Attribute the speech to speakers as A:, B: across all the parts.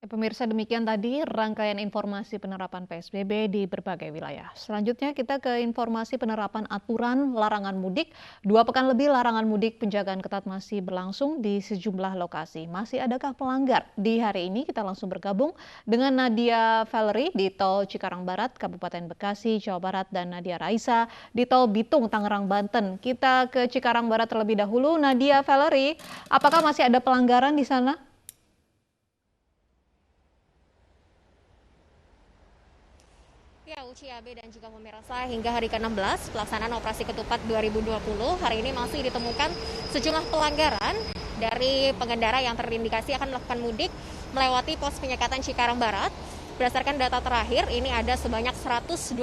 A: Pemirsa, demikian tadi rangkaian informasi penerapan PSBB di berbagai wilayah. Selanjutnya kita ke informasi penerapan aturan larangan mudik. 2 pekan lebih larangan mudik penjagaan ketat masih berlangsung di sejumlah lokasi. Masih adakah pelanggar? Di hari ini kita langsung bergabung dengan Nadia Valery di Tol Cikarang Barat, Kabupaten Bekasi, Jawa Barat, dan Nadia Raisa di Tol Bitung, Tangerang, Banten. Kita ke Cikarang Barat terlebih dahulu. Nadia Valery, apakah masih ada pelanggaran di sana?
B: Ya, Uci, Abe, dan juga pemirsa, hingga hari ke-16 pelaksanaan operasi ketupat 2020, hari ini masih ditemukan sejumlah pelanggaran dari pengendara yang terindikasi akan melakukan mudik melewati pos penyekatan Cikarang Barat. Berdasarkan data terakhir, ini ada sebanyak 121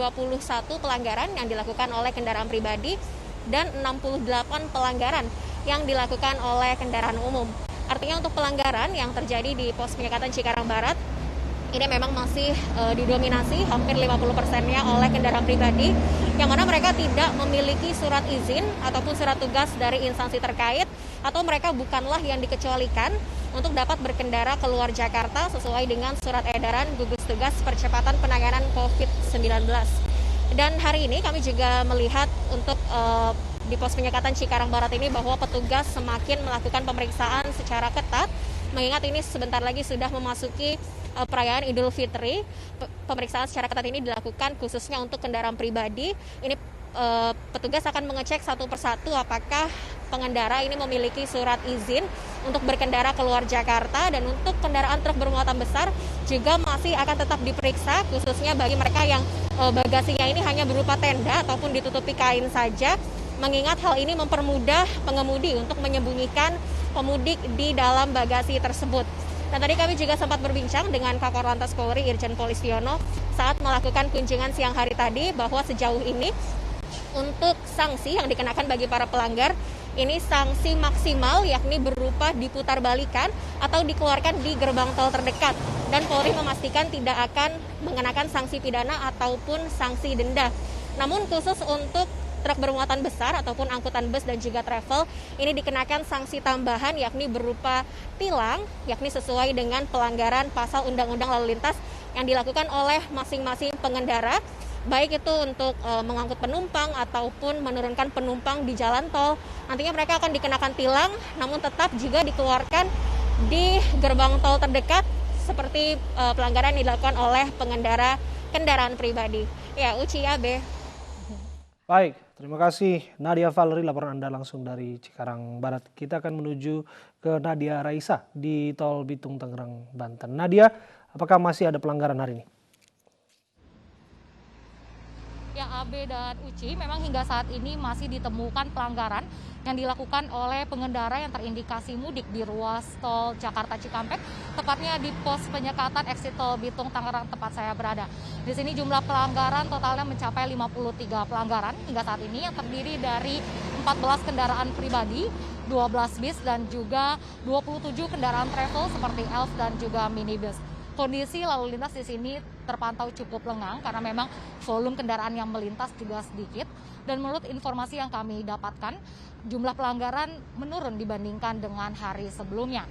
B: pelanggaran yang dilakukan oleh kendaraan pribadi dan 68 pelanggaran yang dilakukan oleh kendaraan umum. Artinya untuk pelanggaran yang terjadi di pos penyekatan Cikarang Barat, ini memang masih didominasi hampir 50%-nya oleh kendaraan pribadi yang mana mereka tidak memiliki surat izin ataupun surat tugas dari instansi terkait, atau mereka bukanlah yang dikecualikan untuk dapat berkendara keluar Jakarta sesuai dengan surat edaran gugus tugas percepatan penanganan COVID-19. Dan hari ini kami juga melihat untuk di pos penyekatan Cikarang Barat ini bahwa petugas semakin melakukan pemeriksaan secara ketat, mengingat ini sebentar lagi sudah memasuki perayaan Idul Fitri. Pemeriksaan secara ketat ini dilakukan khususnya untuk kendaraan pribadi. Ini petugas akan mengecek satu persatu apakah pengendara ini memiliki surat izin untuk berkendara keluar Jakarta, dan untuk kendaraan truk bermuatan besar juga masih akan tetap diperiksa, khususnya bagi mereka yang bagasinya ini hanya berupa tenda ataupun ditutupi kain saja, mengingat hal ini mempermudah pengemudi untuk menyembunyikan pemudik di dalam bagasi tersebut. Dan tadi kami juga sempat berbincang dengan Kakor Lantas Polri Irjen Pol Istiono saat melakukan kunjungan siang hari tadi, bahwa sejauh ini untuk sanksi yang dikenakan bagi para pelanggar ini sanksi maksimal, yakni berupa diputarbalikan atau dikeluarkan di gerbang tol terdekat. Dan Polri memastikan tidak akan mengenakan sanksi pidana ataupun sanksi denda. Namun khusus untuk truk bermuatan besar ataupun angkutan bus dan juga travel, ini dikenakan sanksi tambahan yakni berupa tilang, yakni sesuai dengan pelanggaran pasal Undang-Undang Lalu Lintas yang dilakukan oleh masing-masing pengendara, baik itu untuk mengangkut penumpang ataupun menurunkan penumpang di jalan tol. Nantinya mereka akan dikenakan tilang, namun tetap juga dikeluarkan di gerbang tol terdekat seperti pelanggaran yang dilakukan oleh pengendara kendaraan pribadi. Ya, Uci, Abe.
C: Baik, terima kasih Nadia Valery, laporan Anda langsung dari Cikarang Barat. Kita akan menuju ke Nadia Raisa di Tol Bitung, Tangerang, Banten. Nadia, apakah masih ada pelanggaran hari ini?
D: Ya, Abe dan Uci, memang hingga saat ini masih ditemukan pelanggaran yang dilakukan oleh pengendara yang terindikasi mudik di ruas tol Jakarta Cikampek, tepatnya di pos penyekatan exit tol Bitung, Tangerang, tempat saya berada. Di sini jumlah pelanggaran totalnya mencapai 53 pelanggaran hingga saat ini, yang terdiri dari 14 kendaraan pribadi, 12 bis, dan juga 27 kendaraan travel seperti elf dan juga minibus. Kondisi lalu lintas di sini terpantau cukup lengang karena memang volume kendaraan yang melintas juga sedikit, dan menurut informasi yang kami dapatkan, jumlah pelanggaran menurun dibandingkan dengan hari sebelumnya.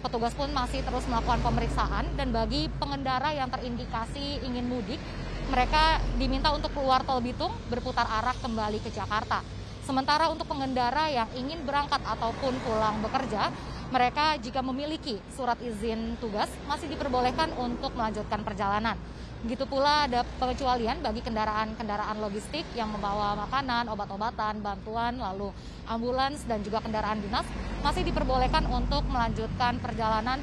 D: Petugas pun masih terus melakukan pemeriksaan, dan bagi pengendara yang terindikasi ingin mudik, mereka diminta untuk keluar tol Bitung berputar arah kembali ke Jakarta. Sementara untuk pengendara yang ingin berangkat ataupun pulang bekerja, mereka jika memiliki surat izin tugas masih diperbolehkan untuk melanjutkan perjalanan. Begitu pula ada pengecualian bagi kendaraan-kendaraan logistik yang membawa makanan, obat-obatan, bantuan, lalu ambulans dan juga kendaraan dinas masih diperbolehkan untuk melanjutkan perjalanan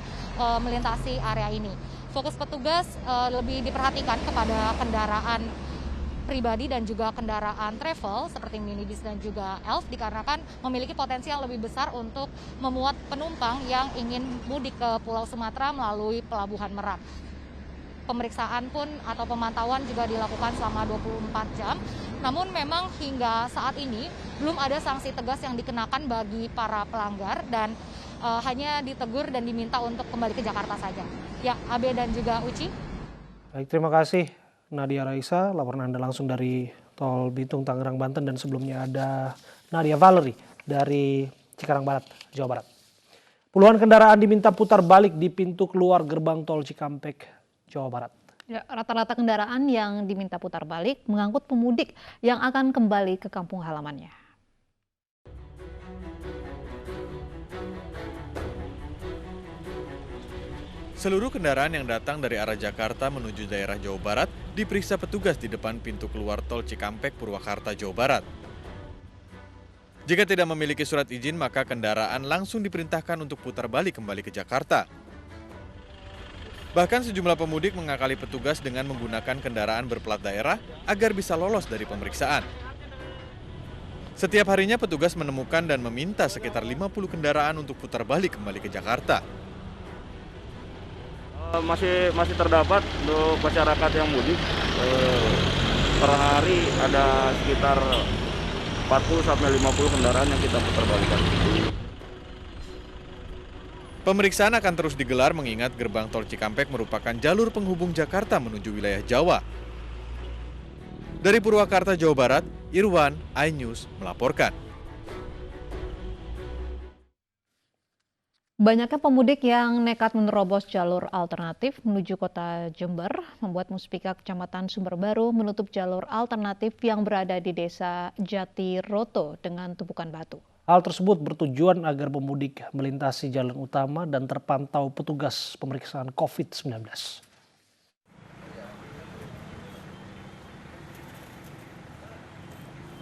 D: melintasi area ini. Fokus petugas lebih diperhatikan kepada kendaraan pribadi dan juga kendaraan travel seperti minibus dan juga elf, dikarenakan memiliki potensi yang lebih besar untuk memuat penumpang yang ingin mudik ke Pulau Sumatera melalui Pelabuhan Merak. Pemeriksaan pun atau pemantauan juga dilakukan selama 24 jam. Namun memang hingga saat ini belum ada sanksi tegas yang dikenakan bagi para pelanggar, dan hanya ditegur dan diminta untuk kembali ke Jakarta saja. Ya, Abe dan juga Uci.
C: Baik, terima kasih Nadia Raisa, laporan Anda langsung dari Tol Bitung, Tangerang, Banten, dan sebelumnya ada Nadia Valery dari Cikarang Barat, Jawa Barat. Puluhan kendaraan diminta putar balik di pintu keluar gerbang tol Cikampek, Jawa Barat.
A: Ya, rata-rata kendaraan yang diminta putar balik mengangkut pemudik yang akan kembali ke kampung halamannya.
E: Seluruh kendaraan yang datang dari arah Jakarta menuju daerah Jawa Barat diperiksa petugas di depan pintu keluar tol Cikampek, Purwakarta, Jawa Barat. Jika tidak memiliki surat izin, maka kendaraan langsung diperintahkan untuk putar balik kembali ke Jakarta. Bahkan sejumlah pemudik mengakali petugas dengan menggunakan kendaraan berplat daerah agar bisa lolos dari pemeriksaan. Setiap harinya petugas menemukan dan meminta sekitar 50 kendaraan untuk putar balik kembali ke Jakarta.
F: Masih terdapat untuk masyarakat yang mudik. Per hari ada sekitar 40-50 kendaraan yang kita putar balikan.
E: Pemeriksaan akan terus digelar mengingat gerbang tol Cikampek merupakan jalur penghubung Jakarta menuju wilayah Jawa. Dari Purwakarta, Jawa Barat, Irwan, iNews melaporkan.
A: Banyaknya pemudik yang nekat menerobos jalur alternatif menuju kota Jember membuat Muspika Kecamatan Sumberbaru menutup jalur alternatif yang berada di Desa Jatiroto dengan tumpukan batu.
C: Hal tersebut bertujuan agar pemudik melintasi jalan utama dan terpantau petugas pemeriksaan COVID-19.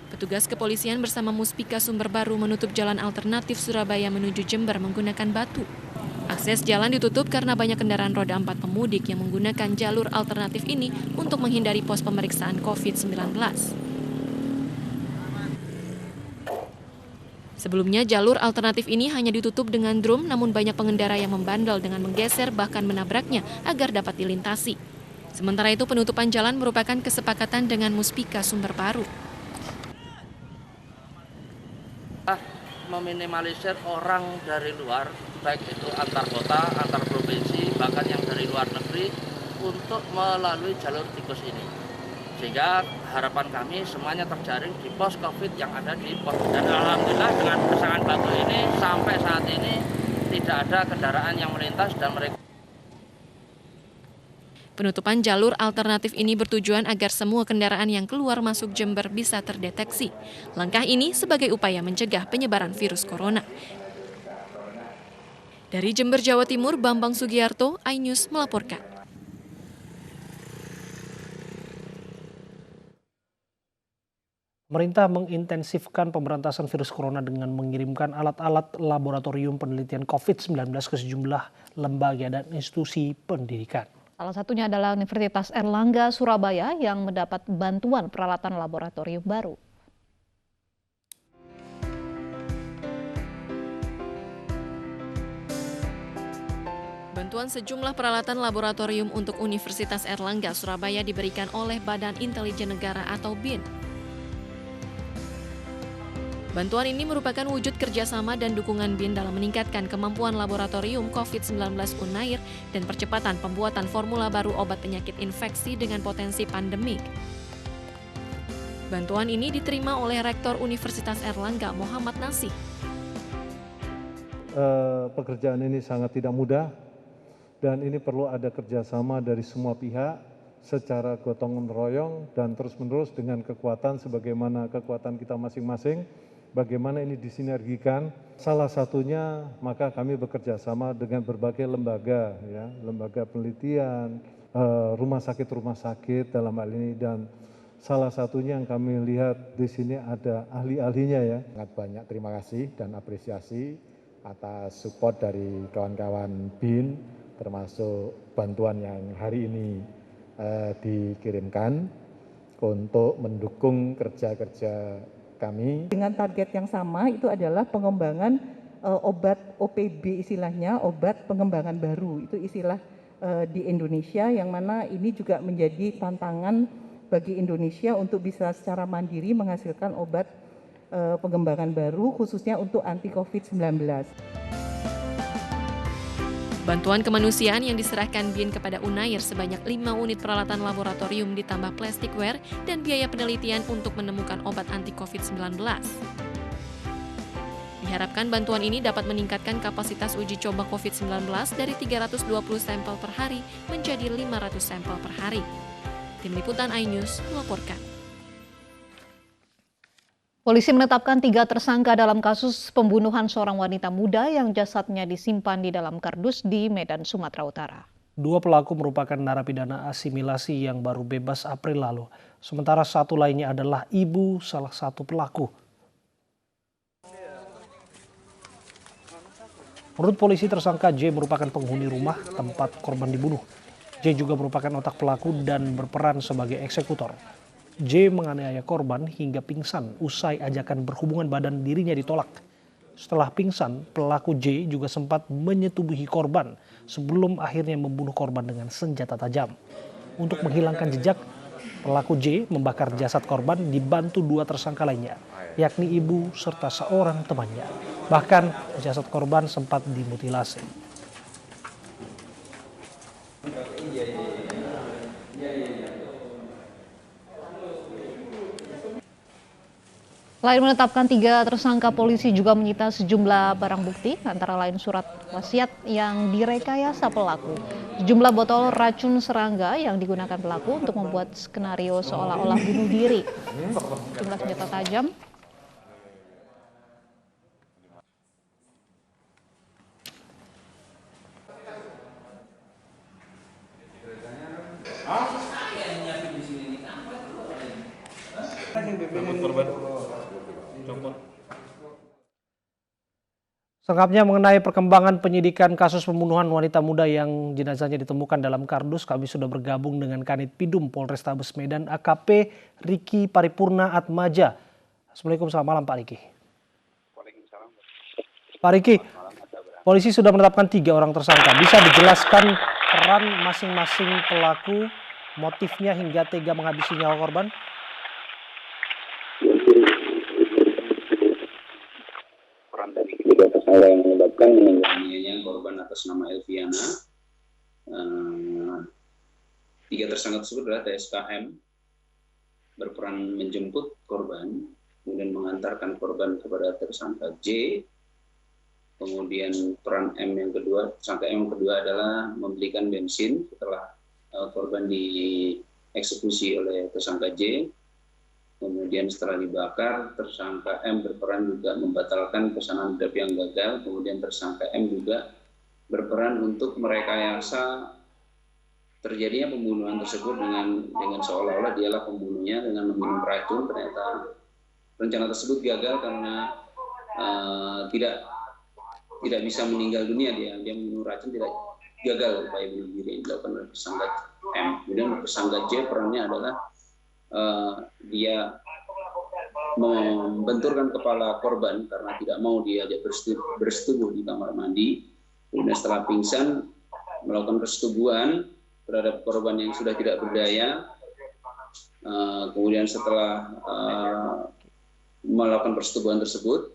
G: Petugas kepolisian bersama Muspika Sumberbaru menutup jalan alternatif Surabaya menuju Jember menggunakan batu. Akses jalan ditutup karena banyak kendaraan roda 4 pemudik yang menggunakan jalur alternatif ini untuk menghindari pos pemeriksaan COVID-19. Sebelumnya jalur alternatif ini hanya ditutup dengan drum, namun banyak pengendara yang membandel dengan menggeser bahkan menabraknya agar dapat dilintasi. Sementara itu penutupan jalan merupakan kesepakatan dengan Muspika Sumberbaru.
H: Meminimalisir orang dari luar, baik itu antar kota, antar provinsi, bahkan yang dari luar negeri untuk melalui jalur tikus ini. Sehingga harapan kami semuanya terjaring di pos COVID yang ada di pos. Dan alhamdulillah dengan pasangan batu ini sampai saat ini tidak ada kendaraan yang melintas dan mereka.
G: Penutupan jalur alternatif ini bertujuan agar semua kendaraan yang keluar masuk Jember bisa terdeteksi. Langkah ini sebagai upaya mencegah penyebaran virus corona. Dari Jember, Jawa Timur, Bambang Sugiarto, iNews melaporkan.
C: Pemerintah mengintensifkan pemberantasan virus corona dengan mengirimkan alat-alat laboratorium penelitian COVID-19 ke sejumlah lembaga dan institusi pendidikan.
A: Salah satunya adalah Universitas Airlangga Surabaya yang mendapat bantuan peralatan laboratorium baru.
G: Bantuan sejumlah peralatan laboratorium untuk Universitas Airlangga Surabaya diberikan oleh Badan Intelijen Negara atau BIN. Bantuan ini merupakan wujud kerjasama dan dukungan BIN dalam meningkatkan kemampuan laboratorium COVID-19 Unair dan percepatan pembuatan formula baru obat penyakit infeksi dengan potensi pandemik. Bantuan ini diterima oleh Rektor Universitas Airlangga Muhammad Nasih.
I: Pekerjaan ini sangat tidak mudah dan ini perlu ada kerjasama dari semua pihak secara gotong royong dan terus-menerus dengan kekuatan sebagaimana kekuatan kita masing-masing. Bagaimana ini disinergikan, salah satunya maka kami bekerja sama dengan berbagai lembaga, ya, lembaga penelitian, rumah sakit dalam hal ini, dan salah satunya yang kami lihat di sini ada ahli-ahlinya ya.
J: Sangat banyak terima kasih dan apresiasi atas support dari kawan-kawan BIN, termasuk bantuan yang hari ini dikirimkan untuk mendukung kerja-kerja kami.
K: Dengan target yang sama itu adalah pengembangan obat OPB istilahnya, obat pengembangan baru. Itu istilah di Indonesia yang mana ini juga menjadi tantangan bagi Indonesia untuk bisa secara mandiri menghasilkan obat pengembangan baru khususnya untuk anti COVID-19.
G: Bantuan kemanusiaan yang diserahkan BIN kepada Unair sebanyak 5 unit peralatan laboratorium ditambah plastikware dan biaya penelitian untuk menemukan obat anti COVID-19. Diharapkan bantuan ini dapat meningkatkan kapasitas uji coba COVID-19 dari 320 sampel per hari menjadi 500 sampel per hari. Tim Liputan iNews melaporkan.
A: Polisi menetapkan 3 tersangka dalam kasus pembunuhan seorang wanita muda yang jasadnya disimpan di dalam kardus di Medan, Sumatera Utara.
C: 2 pelaku merupakan narapidana asimilasi yang baru bebas April lalu. Sementara 1 lainnya adalah ibu salah satu pelaku. Menurut polisi, tersangka J merupakan penghuni rumah tempat korban dibunuh. J juga merupakan otak pelaku dan berperan sebagai eksekutor. J menganiaya korban hingga pingsan usai ajakan berhubungan badan dirinya ditolak. Setelah pingsan, pelaku J juga sempat menyetubuhi korban sebelum akhirnya membunuh korban dengan senjata tajam. Untuk menghilangkan jejak, pelaku J membakar jasad korban dibantu 2 tersangka lainnya, yakni ibu serta seorang temannya. Bahkan jasad korban sempat dimutilasi.
A: Selain menetapkan 3 tersangka, polisi juga menyita sejumlah barang bukti, antara lain surat wasiat yang direkayasa pelaku, sejumlah botol racun serangga yang digunakan pelaku untuk membuat skenario seolah-olah bunuh diri, sejumlah senjata tajam,
C: Selengkapnya mengenai perkembangan penyidikan kasus pembunuhan wanita muda yang jenazahnya ditemukan dalam kardus, kami sudah bergabung dengan Kanit Pidum Polrestabes Medan AKP Riki Paripurna Atmaja. Assalamualaikum, selamat malam Pak Riki.
L: Waalaikumsalam.
C: Pak Riki, polisi sudah menetapkan 3 orang tersangka. Bisa dijelaskan peran masing-masing pelaku, motifnya hingga tega menghabisi nyawa korban?
L: Tersangka yang menyebabkan meninggalnya korban atas nama Elviana. 3 tersangka tersebut adalah TSKM, berperan menjemput korban, kemudian mengantarkan korban kepada tersangka J. Kemudian peran M yang kedua, tersangka M yang kedua adalah membelikan bensin setelah korban dieksekusi oleh tersangka J. Kemudian setelah dibakar, tersangka M berperan juga membatalkan pesanan Grab yang gagal. Kemudian tersangka M juga berperan untuk merekayasa terjadinya pembunuhan tersebut dengan seolah-olah dialah pembunuhnya dengan meminum racun. Ternyata rencana tersebut gagal karena tidak bisa meninggal dunia. Dia minum racun, tidak gagal upaya bunuh diri yang dilakukan oleh tersangka M. Kemudian tersangka J perannya adalah dia membenturkan kepala korban karena tidak mau diajak bersetubuh di kamar mandi. Kemudian setelah pingsan melakukan persetubuhan terhadap korban yang sudah tidak berdaya. Kemudian setelah melakukan persetubuhan tersebut,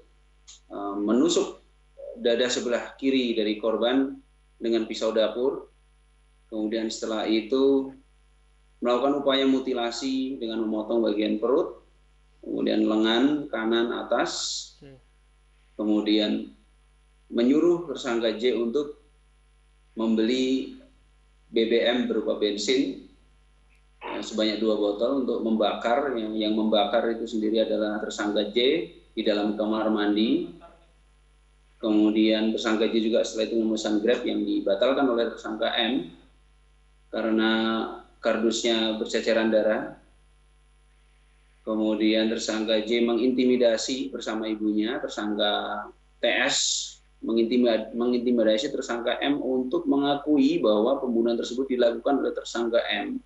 L: menusuk dada sebelah kiri dari korban dengan pisau dapur. Kemudian setelah itu melakukan upaya mutilasi dengan memotong bagian perut, kemudian lengan kanan atas, kemudian menyuruh tersangka J untuk membeli BBM berupa bensin sebanyak 2 botol untuk membakar. Yang membakar itu sendiri adalah tersangka J di dalam kamar mandi. Kemudian tersangka J juga setelah itu memesan Grab yang dibatalkan oleh tersangka M karena kardusnya berceceran darah. Kemudian tersangka J mengintimidasi bersama ibunya. Tersangka TS mengintimidasi tersangka M untuk mengakui bahwa pembunuhan tersebut dilakukan oleh tersangka M.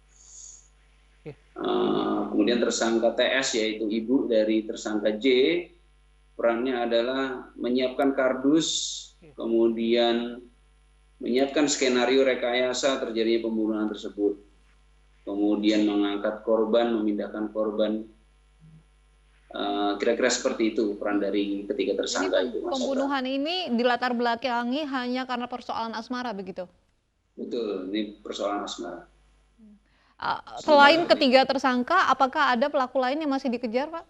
L: Kemudian tersangka TS, yaitu ibu dari tersangka J, perannya adalah menyiapkan kardus, kemudian menyiapkan skenario rekayasa terjadinya pembunuhan tersebut. Kemudian mengangkat korban, memindahkan korban. Kira-kira seperti itu peran dari ketiga tersangka itu.
A: Pembunuhan ini dilatar belakangi hanya karena persoalan asmara begitu?
L: Betul, ini persoalan asmara.
A: Selain ketiga tersangka, apakah ada pelaku lain yang masih dikejar, Pak?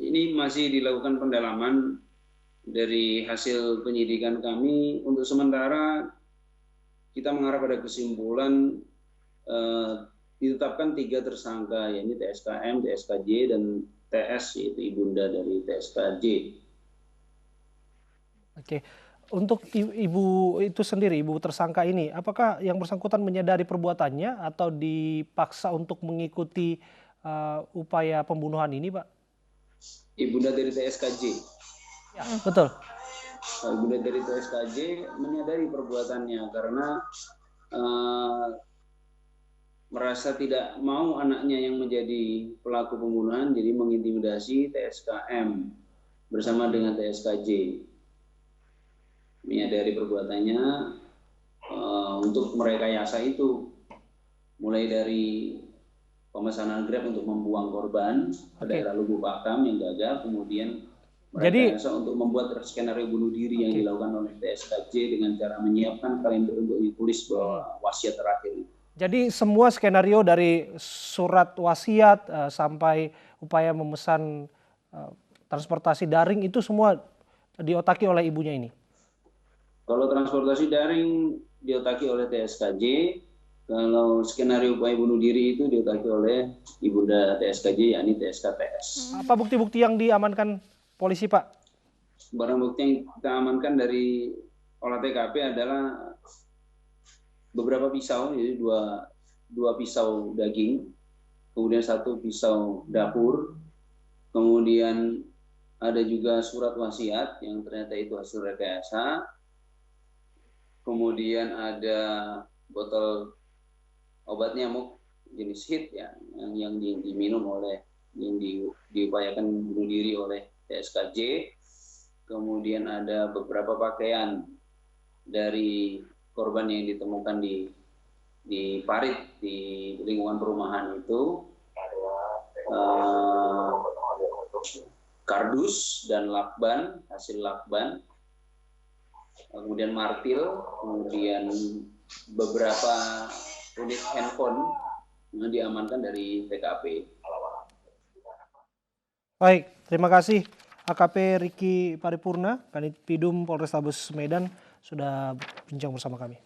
L: Ini masih dilakukan pendalaman dari hasil penyidikan kami, untuk sementara kita mengarah pada kesimpulan ditetapkan 3 tersangka, yaitu TSKM, TSKJ, dan TS, yaitu ibunda dari TSKJ.
C: Oke, untuk ibu itu sendiri, ibu tersangka ini, apakah yang bersangkutan menyadari perbuatannya atau dipaksa untuk mengikuti upaya pembunuhan ini, Pak?
L: Ibunda dari TSKJ.
C: Ya, betul.
L: Ibunda dari TSKJ menyadari perbuatannya karena merasa tidak mau anaknya yang menjadi pelaku pembunuhan, jadi mengintimidasi TSKM bersama dengan TSKJ. Menyadari perbuatannya untuk merekayasa itu, mulai dari pemesanan Grab untuk membuang korban ke daerah Lubuk Pakam yang gagal, kemudian merekayasa untuk membuat skenario bunuh diri yang dilakukan oleh TSKJ dengan cara menyiapkan kalender untuk ditulis bahwa wasiat terakhir.
C: Jadi semua skenario dari surat wasiat sampai upaya memesan transportasi daring itu semua diotaki oleh ibunya ini?
L: Kalau transportasi daring diotaki oleh TSKJ, kalau skenario upaya bunuh diri itu diotaki oleh ibunda TSKJ, yakni TSKTS.
C: Apa bukti-bukti yang diamankan polisi, Pak?
L: Barang bukti yang kita amankan dari olah TKP adalah beberapa pisau, jadi dua pisau daging, kemudian 1 pisau dapur, kemudian ada juga surat wasiat yang ternyata itu hasil rekayasa, kemudian ada botol obat nyamuk jenis HIT ya, yang diminum oleh, yang diupayakan bunuh diri oleh TSKJ, kemudian ada beberapa pakaian dari korban yang ditemukan di parit di lingkungan perumahan itu, kardus dan lakban, hasil lakban, kemudian martil, kemudian beberapa unit handphone yang diamankan dari TKP.
C: Baik, terima kasih AKP Riki Paripurna, Kanit Pidum Polrestabes Medan sudah bincang bersama kami.